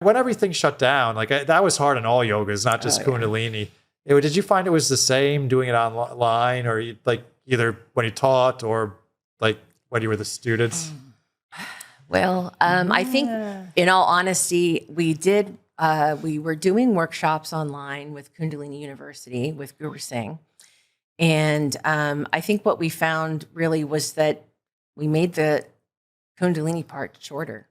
When everything shut down, like that was hard in all yogas, not just Kundalini. Did you find it was the same doing it online, or like either when you taught or like when you were the students? Well, I think in all honesty, we were doing workshops online with Kundalini University with Guru Singh. And I think what we found really was that we made the Kundalini part shorter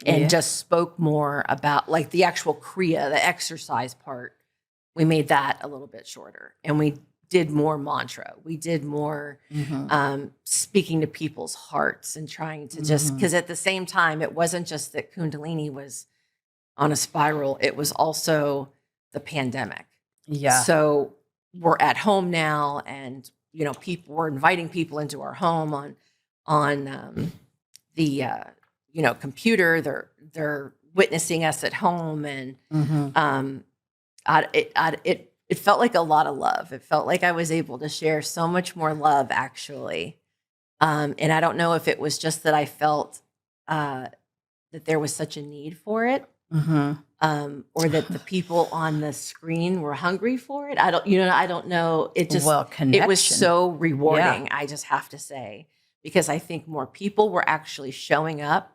and just spoke more about like the actual Kriya, the exercise part. We made that a little bit shorter, and we did more mantra. We did more speaking to people's hearts and trying to just, because at the same time, it wasn't just that Kundalini was on a spiral. It was also the pandemic. Yeah. So we're at home now, and, we're inviting people into our home on the computer. They're witnessing us at home, and it felt like a lot of love. It felt like I was able to share so much more love, actually. And I don't know if it was just that I felt that there was such a need for it, or that the people on the screen were hungry for it. I don't know. It just, it was so rewarding. I just have to say, because I think more people were actually showing up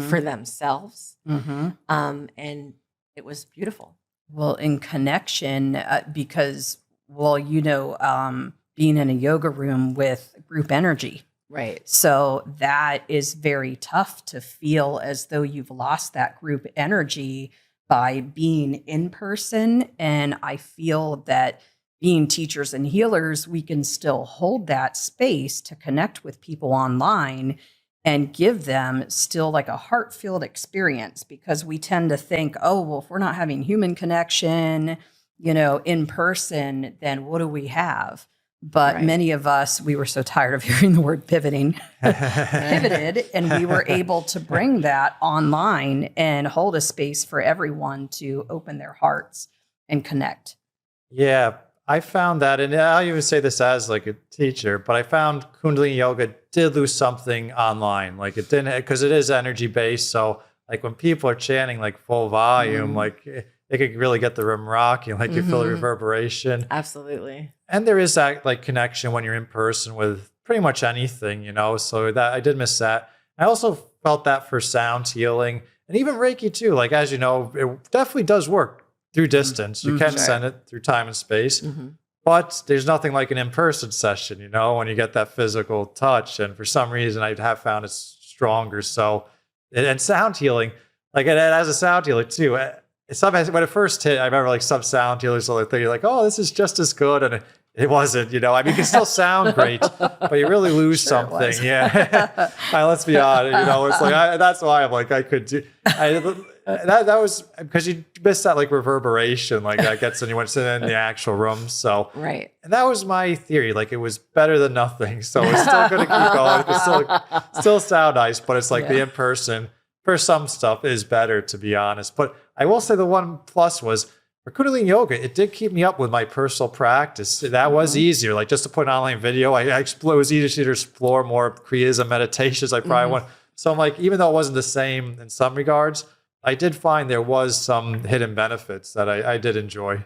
for themselves. And it was beautiful. Well, in connection, because, being in a yoga room with group energy. Right. So that is very tough to feel as though you've lost that group energy by being in person. And I feel that being teachers and healers, we can still hold that space to connect with people online and give them still like a heart-filled experience, because we tend to think, oh, well, if we're not having human connection, in person, then what do we have? But many of us, we were so tired of hearing the word pivoted, and we were able to bring that online and hold a space for everyone to open their hearts and connect. Yeah, I found that, and I'll even say this as like a teacher, but I found Kundalini Yoga did lose something online. Like it didn't, because it is energy based. So like when people are chanting like full volume, like it could really get the room rocking, like you feel the reverberation. Absolutely. And there is that like connection when you're in person with pretty much anything, so that I did miss that. I also felt that for sound healing and even Reiki too. Like, as you know, it definitely does work through distance. You can send it through time and space, but there's nothing like an in-person session, when you get that physical touch. And for some reason, I have found it stronger. So, and sound healing, like it as a sound healer too. Sometimes when it first hit, I remember like some sound healers will think like, oh, this is just as good. And it wasn't, I mean, you can still sound great, but you really lose something. Yeah. Let's be honest, it's like, that's why I'm like, I could do, that was because you miss that like reverberation, like that gets when you went in the actual room. So, right. And that was my theory. Like it was better than nothing. So it's still going to keep going. It's still sound nice, but it's like the in-person for some stuff is better, to be honest. But I will say the one plus was for Kundalini Yoga, it did keep me up with my personal practice. That was easier. Like just to put an online video, it was easier to explore more kriyas and meditations. I probably want. So I'm like, even though it wasn't the same in some regards, I did find there was some hidden benefits that I did enjoy.